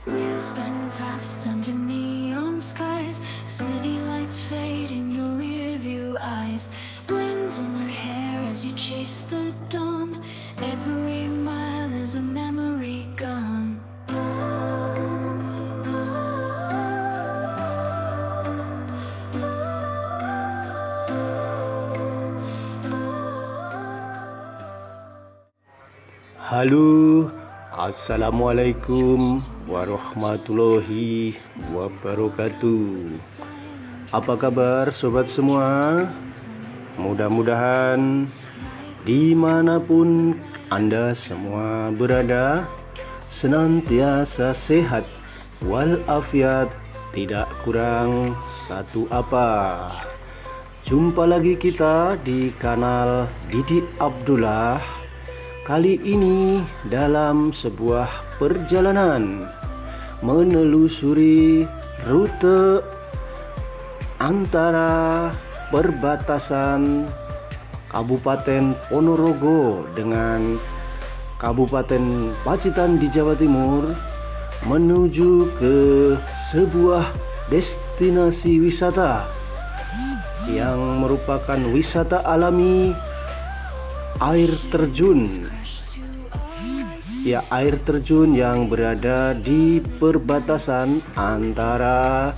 Wheels spin fast under neon skies. City lights fade in your rearview eyes. Winds in your hair as you chase the dawn. Every mile is a memory gone. Halo, Assalamualaikum warahmatullahi wabarakatuh. Apa kabar sobat semua? Mudah-mudahan dimanapun Anda semua berada senantiasa sehat walafiat, tidak kurang satu apa. Jumpa lagi kita di kanal Didi Abdullah. Kali ini dalam sebuah perjalanan menelusuri rute antara perbatasan Kabupaten Ponorogo dengan Kabupaten Pacitan di Jawa Timur menuju ke sebuah destinasi wisata yang merupakan wisata alami air terjun. Ya, air terjun yang berada di perbatasan antara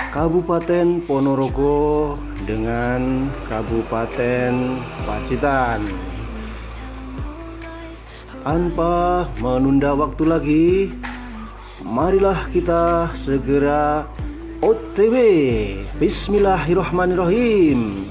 Kabupaten Ponorogo dengan Kabupaten Pacitan. Tanpa menunda waktu lagi, marilah kita segera OTW. Bismillahirrahmanirrahim.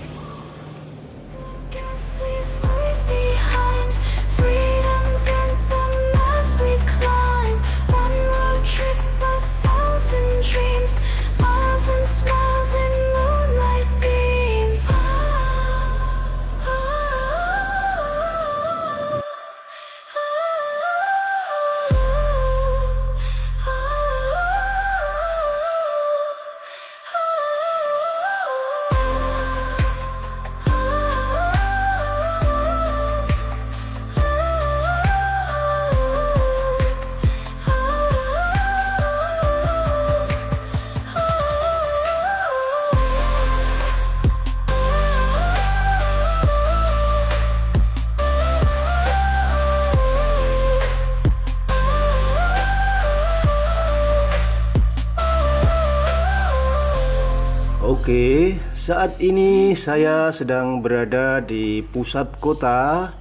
Oke, saat ini saya sedang berada di pusat kota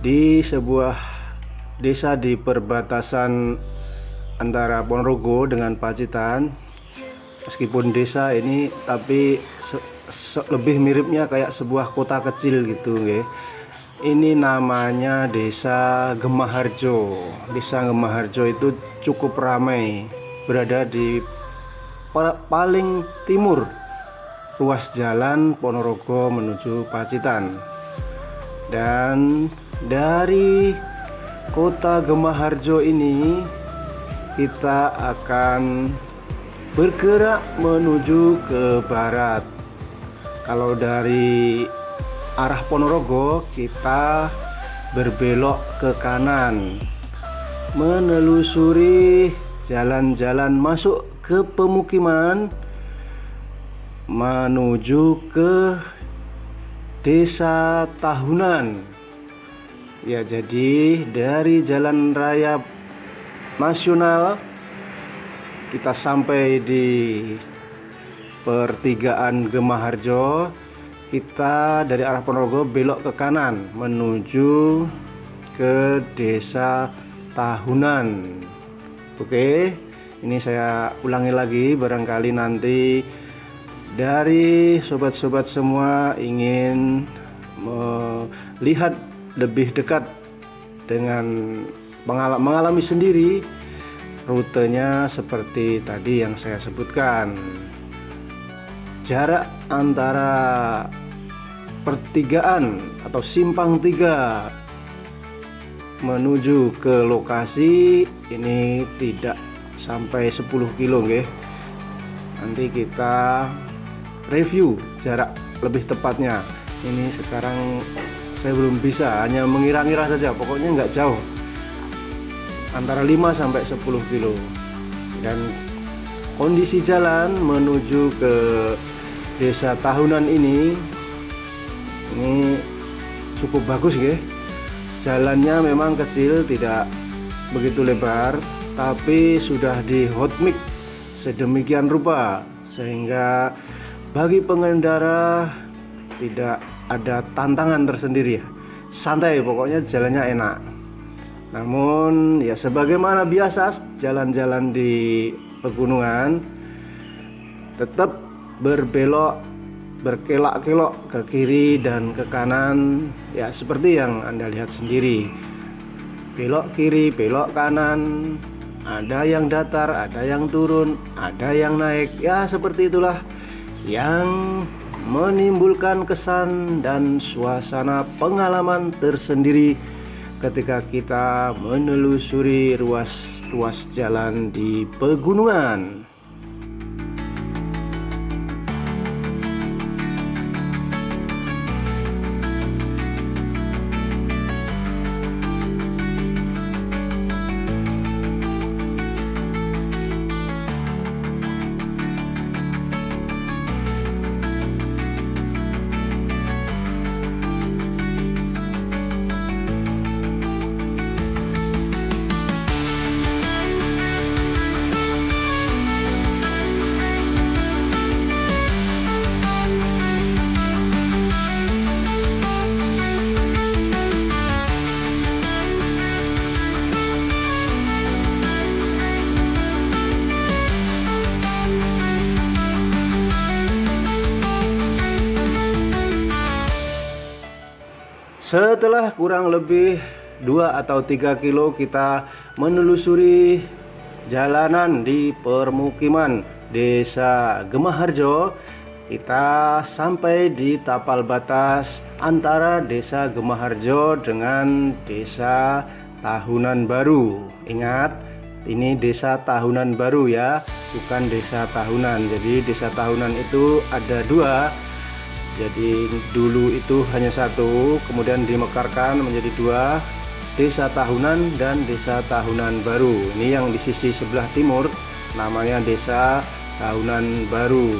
di sebuah desa di perbatasan antara Ponorogo dengan Pacitan. Meskipun desa ini, tapi lebih miripnya kayak sebuah kota kecil gitu, nggih. Ini namanya Desa Gemaharjo. Desa Gemaharjo itu cukup ramai, berada di paling timur ruas jalan Ponorogo menuju Pacitan. Dan dari kota Gemaharjo ini kita akan bergerak menuju ke barat. Kalau dari arah Ponorogo kita berbelok ke kanan, menelusuri jalan-jalan masuk ke pemukiman menuju ke Desa Tahunan. Ya, jadi dari Jalan Raya Nasional kita sampai di pertigaan Gemaharjo. Kita dari arah Ponorogo belok ke kanan menuju ke Desa Tahunan. Oke, ini saya ulangi lagi, barangkali nanti dari sobat-sobat semua ingin melihat lebih dekat dengan mengalami sendiri rutenya seperti tadi yang saya sebutkan. Jarak antara pertigaan atau simpang 3 menuju ke lokasi ini tidak sampai 10 kilo, nggih. Nanti kita review jarak lebih tepatnya. Ini sekarang saya belum bisa, hanya mengira-ngira saja, pokoknya nggak jauh, antara 5 sampai 10 kilo. Dan kondisi jalan menuju ke desa tahunan ini cukup bagus ya. Jalannya memang kecil, tidak begitu lebar, tapi sudah di hot mix sedemikian rupa sehingga bagi pengendara tidak ada tantangan tersendiri ya. Santai, pokoknya jalannya enak. Namun ya sebagaimana biasa jalan-jalan di pegunungan, tetap berbelok, berkelak-kelok ke kiri dan ke kanan ya, seperti yang Anda lihat sendiri. Belok kiri, belok kanan, ada yang datar, ada yang turun, ada yang naik. Ya seperti itulah yang menimbulkan kesan dan suasana pengalaman tersendiri ketika kita menelusuri ruas-ruas jalan di pegunungan. Setelah kurang lebih 2 atau 3 kilo kita menelusuri jalanan di permukiman Desa Gemaharjo, kita sampai di tapal batas antara Desa Gemaharjo dengan Desa Tahunan Baru. Ingat, ini Desa Tahunan Baru ya, bukan Desa Tahunan. Jadi Desa Tahunan itu ada 2. Jadi dulu itu hanya 1, kemudian dimekarkan menjadi 2, Desa Tahunan dan Desa Tahunan Baru. Ini yang di sisi sebelah timur namanya Desa Tahunan Baru.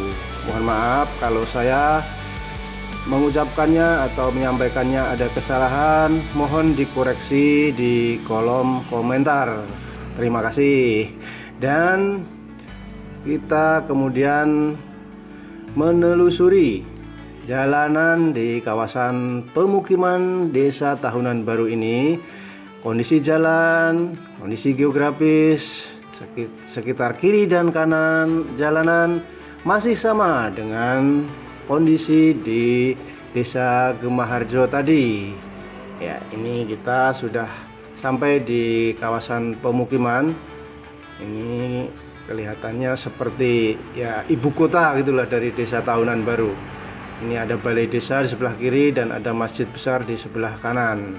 Mohon maaf kalau saya mengucapkannya atau menyampaikannya ada kesalahan, mohon dikoreksi di kolom komentar. Terima kasih. Dan kita kemudian menelusuri jalanan di kawasan pemukiman Desa Tahunan Baru ini. Kondisi jalan, kondisi geografis sekitar kiri dan kanan jalanan masih sama dengan kondisi di Desa Gemaharjo tadi. Ya, ini kita sudah sampai di kawasan pemukiman. Ini kelihatannya seperti ya ibu kota gitulah dari Desa Tahunan Baru. Ini ada balai desa di sebelah kiri dan ada masjid besar di sebelah kanan.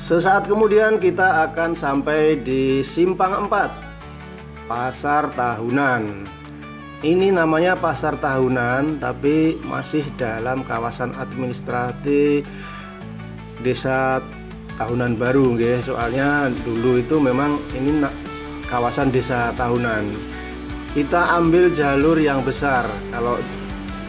Sesaat kemudian kita akan sampai di Simpang 4, Pasar Tahunan. Ini namanya Pasar Tahunan, tapi masih dalam kawasan administratif Desa Tahunan Baru, soalnya dulu itu memang ini kawasan Desa Tahunan. Kita ambil jalur yang besar. Kalau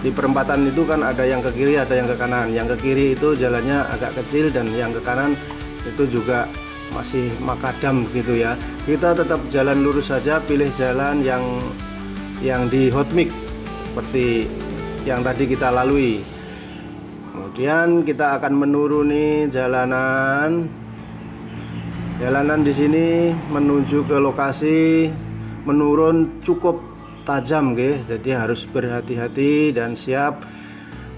di perempatan itu kan ada yang ke kiri, ada yang ke kanan. Yang ke kiri itu jalannya agak kecil dan yang ke kanan itu juga masih makadam gitu ya. Kita tetap jalan lurus saja, pilih jalan yang di hot mix seperti yang tadi kita lalui. Kemudian kita akan menuruni jalanan di sini menuju ke lokasi. Menurun cukup tajam guys, jadi harus berhati-hati dan siap.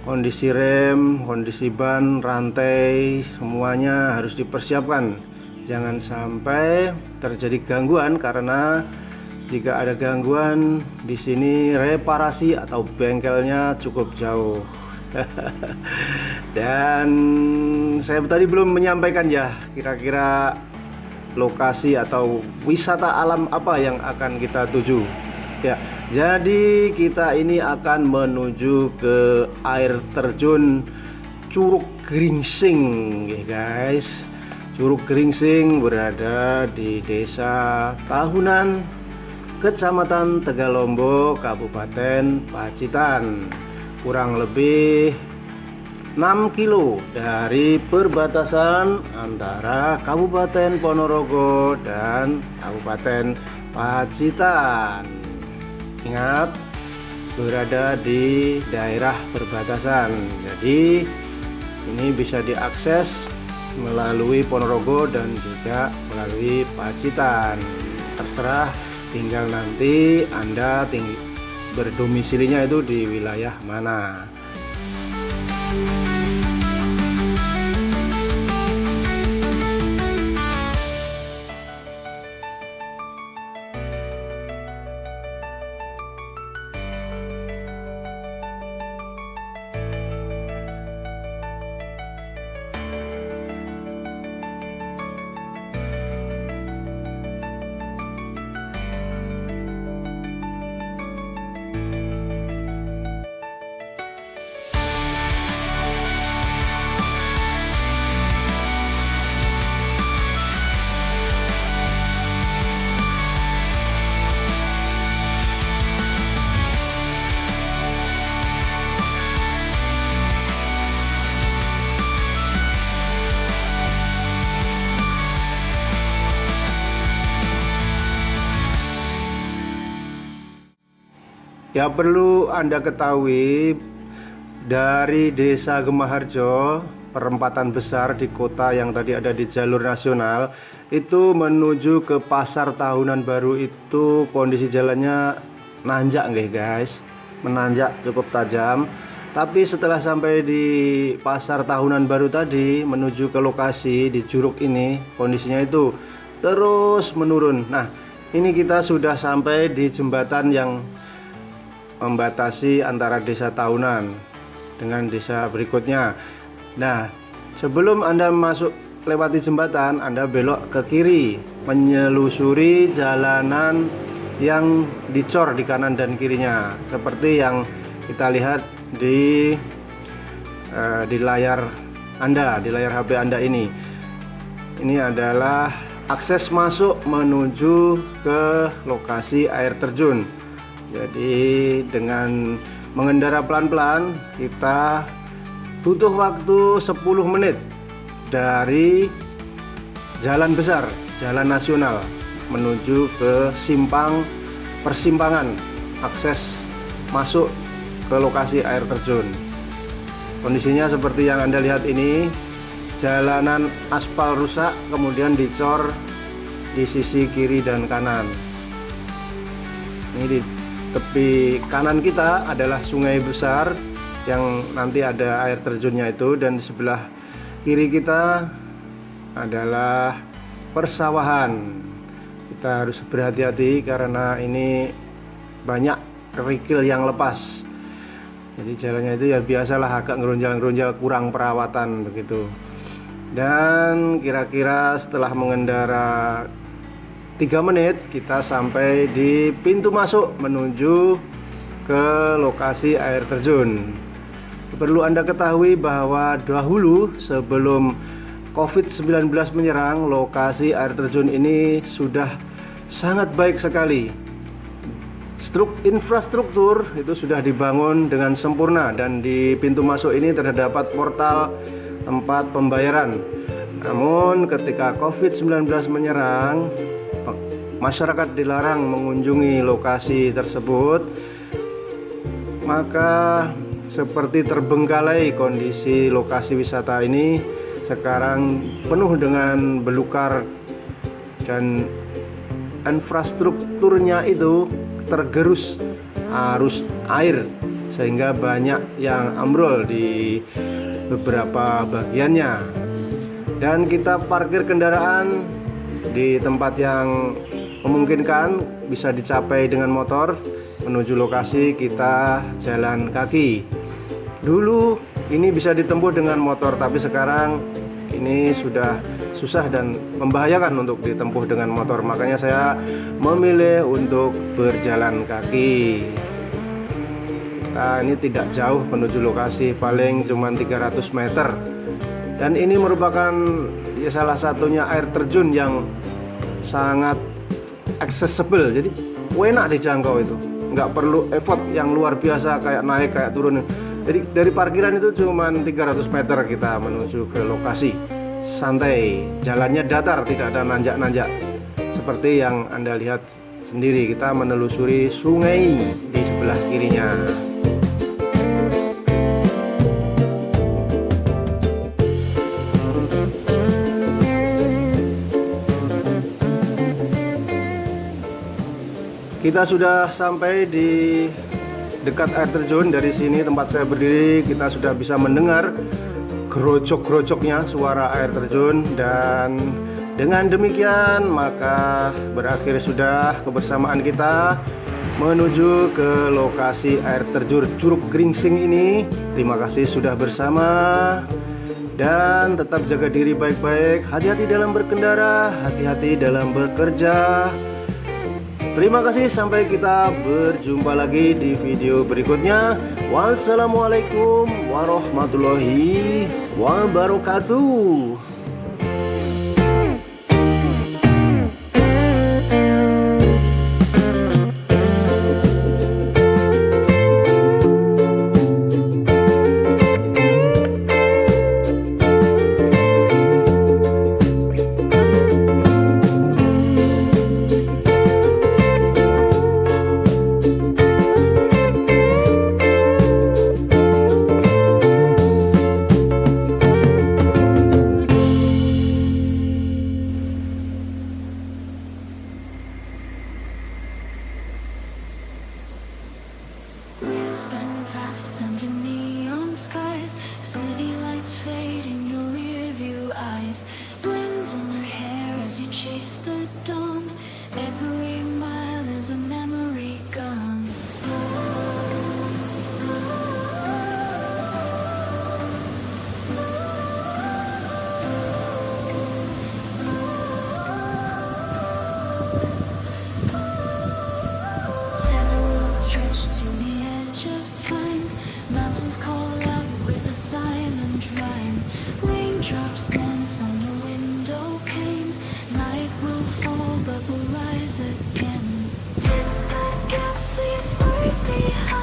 Kondisi rem, kondisi ban, rantai, semuanya harus dipersiapkan. Jangan sampai terjadi gangguan, karena jika ada gangguan di sini reparasi atau bengkelnya cukup jauh. Dan saya tadi belum menyampaikan ya, kira-kira lokasi atau wisata alam apa yang akan kita tuju ya. Jadi kita ini akan menuju ke air terjun Curug Gringsing ya guys. Curug Gringsing berada di Desa Tahunan, Kecamatan Tegalombok, Kabupaten Pacitan, kurang lebih 6 kilo dari perbatasan antara Kabupaten Ponorogo dan Kabupaten Pacitan. Ingat, berada di daerah perbatasan, jadi ini bisa diakses melalui Ponorogo dan juga melalui Pacitan. Terserah, tinggal nanti Anda berdomisilinya itu di wilayah mana. Ya, perlu Anda ketahui, dari Desa Gemaharjo, perempatan besar di kota yang tadi ada di jalur nasional, itu menuju ke Pasar Tahunan Baru itu kondisi jalannya nanjak nggih guys, menanjak cukup tajam. Tapi setelah sampai di Pasar Tahunan Baru tadi, menuju ke lokasi di Curug ini, kondisinya itu terus menurun. Nah, ini kita sudah sampai di jembatan yang membatasi antara Desa Tahunan dengan desa berikutnya. Nah, sebelum Anda masuk lewati jembatan, Anda belok ke kiri, menyelusuri jalanan yang dicor di kanan dan kirinya, seperti yang kita lihat di layar Anda, di layar HP Anda ini. Ini adalah akses masuk menuju ke lokasi air terjun. Jadi dengan mengendara pelan-pelan, kita butuh waktu 10 menit dari jalan besar, jalan nasional, menuju ke persimpangan akses masuk ke lokasi air terjun. Kondisinya seperti yang Anda lihat ini, jalanan aspal rusak, kemudian dicor di sisi kiri dan kanan. Ini di tepi kanan kita adalah sungai besar yang nanti ada air terjunnya itu, dan di sebelah kiri kita adalah persawahan. Kita harus berhati-hati karena ini banyak kerikil yang lepas. Jadi jalannya itu ya biasalah agak ngeronjal-ngeronjal, kurang perawatan begitu. Dan kira-kira setelah mengendara 3 menit kita sampai di pintu masuk menuju ke lokasi air terjun. Perlu Anda ketahui bahwa dahulu sebelum COVID-19 menyerang, lokasi air terjun ini sudah sangat baik sekali. Infrastruktur itu sudah dibangun dengan sempurna, dan di pintu masuk ini terdapat portal tempat pembayaran. Namun ketika COVID-19 menyerang, masyarakat dilarang mengunjungi lokasi tersebut, maka seperti terbengkalai kondisi lokasi wisata ini. Sekarang penuh dengan belukar dan infrastrukturnya itu tergerus arus air, sehingga banyak yang ambrol di beberapa bagiannya. Dan kita parkir kendaraan di tempat yang memungkinkan, bisa dicapai dengan motor. Menuju lokasi kita jalan kaki. Dulu ini bisa ditempuh dengan motor, tapi sekarang ini sudah susah dan membahayakan untuk ditempuh dengan motor. Makanya saya memilih untuk berjalan kaki. Kita ini tidak jauh menuju lokasi, paling cuma 300 meter. Dan ini merupakan ya salah satunya air terjun yang sangat accessible, jadi enak dijangkau itu, nggak perlu effort yang luar biasa kayak naik kayak turun. Jadi dari parkiran itu cuma 300 meter kita menuju ke lokasi. Santai, jalannya datar, tidak ada nanjak-nanjak seperti yang Anda lihat sendiri. Kita menelusuri sungai di sebelah kirinya. Kita sudah sampai di dekat air terjun. Dari sini tempat saya berdiri, kita sudah bisa mendengar gerojok-gerojoknya suara air terjun. Dan dengan demikian maka berakhir sudah kebersamaan kita menuju ke lokasi air terjun Curug Gringsing ini. Terima kasih sudah bersama, dan tetap jaga diri baik-baik. Hati-hati dalam berkendara, hati-hati dalam bekerja. Terima kasih, sampai kita berjumpa lagi di video berikutnya. Wassalamualaikum warahmatullahi wabarakatuh. Spinning fast under neon skies, city lights fade in your rear view eyes. Winds in her hair as you chase the dawn. Every mile is a memory gone. There's a road stretched to the edge of time. Mountains call out with a silent rhyme. Raindrops dance on the window pane. Night will fall but will rise again. Hit the gas, leave worries behind.